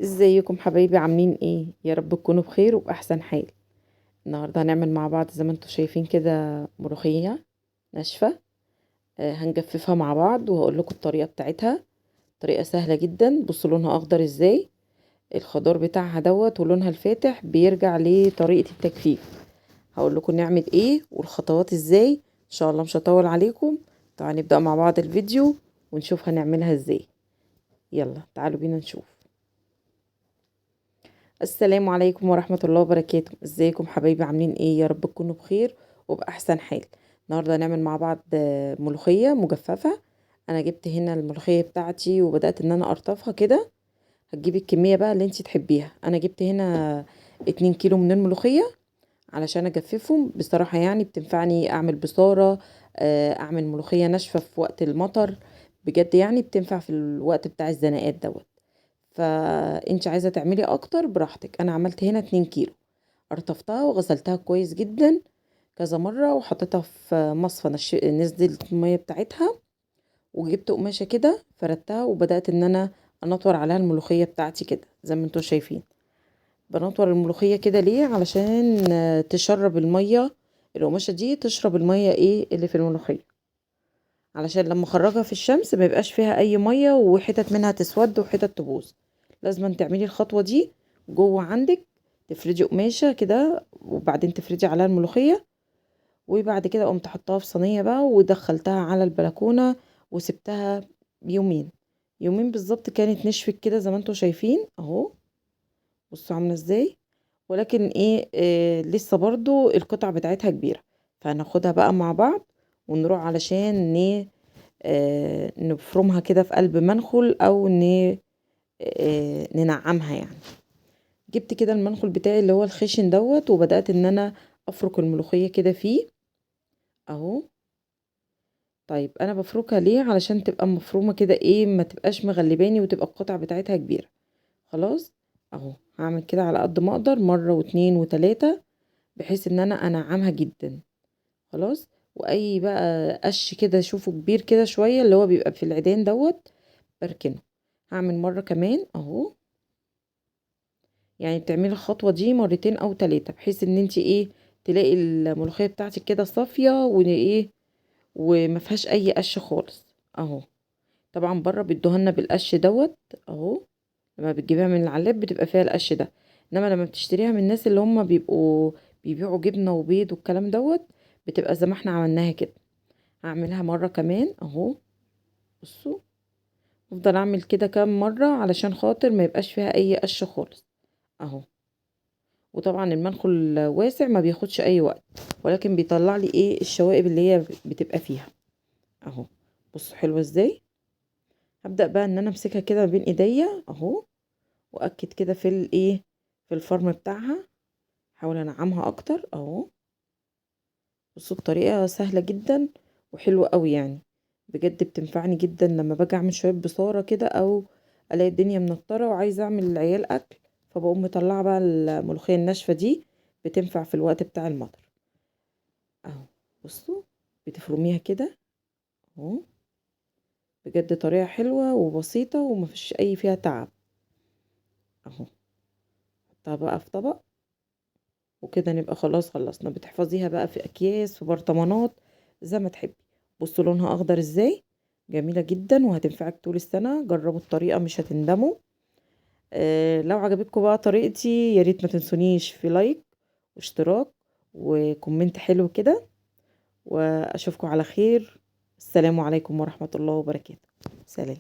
ازيكم حبايبي؟ عاملين ايه؟ يا رب تكونوا بخير وبأحسن حال. النهارده هنعمل مع بعض زي ما انتم شايفين كده ملوخية ناشفة. هنجففها مع بعض وهقول لكم الطريقة بتاعتها. طريقة سهلة جدا. بصوا لونها اخضر ازاي. الخضار بتاعها دوت ولونها الفاتح بيرجع لطريقة التجفيف. هقول لكم نعمل ايه والخطوات ازاي. ان شاء الله مش هطول عليكم. تعالوا نبدأ مع بعض الفيديو ونشوف هنعملها ازاي. يلا تعالوا بينا نشوف. السلام عليكم ورحمة الله وبركاته. ازيكم حبايبي؟ عاملين ايه؟ يا رب تكونوا بخير وبأحسن حال. النهاردة هنعمل مع بعض ملوخية مجففة. انا جبت هنا الملوخية بتاعتي وبدأت ان انا ارطفها كده. هتجيبي الكمية بقى اللي انتي تحبيها. انا جبت هنا 2 كيلو من الملوخية علشان اجففهم. بصراحة يعني بتنفعني اعمل بصارة، اعمل ملوخية ناشفة في وقت المطر. بجد يعني بتنفع في الوقت بتاع الزنقات دوت. فانت عايزة تعملي اكتر براحتك. انا عملت هنا 2 كيلو. قرطفتها وغسلتها كويس جدا كذا مرة وحطيتها في مصفى نزلت المية بتاعتها. وجبت قماشة كده فردتها وبدأت ان انا انطور عليها الملوخية بتاعتي كده زي ما انتوا شايفين. بنطور الملوخية كده ليه؟ علشان تشرب المية. القماشة دي تشرب المية ايه اللي في الملوخية، علشان لما اخرجها في الشمس ما يبقاش فيها اي مية وحتت منها تسود وحتت تبوظ. لازم تعملي الخطوة دي جوه عندك. تفردي قماشة كده وبعدين تفردي عليها الملوخية. وبعد كده قمت حطها في صينية بقى ودخلتها على البلكونة وسبتها يومين. يومين بالظبط كانت نشفت كده زي ما انتوا شايفين اهو. بصوا عاملة ازاي. ولكن ايه لسه برضو القطع بتاعتها كبيرة. فهناخدها بقى مع بعض ونروح علشان نفرمها كده في قلب منخل او ننعمها يعني. جبت كده المنخل بتاعي اللي هو الخشن دوت وبدأت ان انا افرك الملوخية كده فيه اهو. طيب انا بفركها ليه؟ علشان تبقى مفرومة كده ايه، ما تبقاش مغلباني وتبقى القطع بتاعتها كبيرة. خلاص اهو. هعمل كده على قد ما اقدر مرة واتنين وتلاتة بحيث ان انا انعمها جدا. خلاص. واي بقى قش كده شوفه كبير كده شوية اللي هو بيبقى في العيدان دوت بركنه. هعمل مرة كمان اهو. يعني بتعملي الخطوة دي مرتين او تلاتة بحيث ان انت ايه تلاقي الملوخية بتاعتك كده صافية وايه وما فيهاش اي قش خالص اهو. طبعا بره بيدوهالنا بالقش دوت اهو. لما بتجيبيها من العلاب بتبقى فيها القش ده. انما لما بتشتريها من الناس اللي هم بيبقوا بيبيعوا جبنة وبيض والكلام دوت بتبقى زي ما احنا عملناها كده. هعملها مرة كمان اهو. بصوا. افضل اعمل كده كام مرة علشان خاطر ما يبقاش فيها اي قش خالص اهو. وطبعا المنخل واسع ما بياخدش اي وقت ولكن بيطلع لي ايه الشوائب اللي هي بتبقى فيها اهو. بصوا حلوة ازاي. هبدأ بقى ان انا امسكها كده بين ايديا اهو. واكد كده في الايه في الفرم بتاعها. احاول انعمها اكتر اهو. بصوا الطريقة سهلة جدا وحلوة قوي يعني. بجد بتنفعني جدا لما باجي اعمل شوية بصارة كده او الاقي الدنيا منطرة وعايزة اعمل للعيال اكل. فبقوم مطلعة بقى الملوخية الناشفة دي. بتنفع في الوقت بتاع المطر اهو. بصوا. بتفرميها كده اهو. بجد طريقة حلوة وبسيطة ومفيش اي فيها تعب اهو. حطها بقى في طبق وكده نبقى خلاص خلصنا. بتحفظيها بقى في اكياس في برطمانات زي ما تحبي. بصوا لونها اخضر ازاي. جميلة جدا وهتنفعك طول السنة. جربوا الطريقة مش هتندموا. لو عجبتكم بقى طريقتي يا ريت ما تنسونيش في لايك واشتراك وكومنت حلو كده. واشوفكم على خير. السلام عليكم ورحمة الله وبركاته. سلام.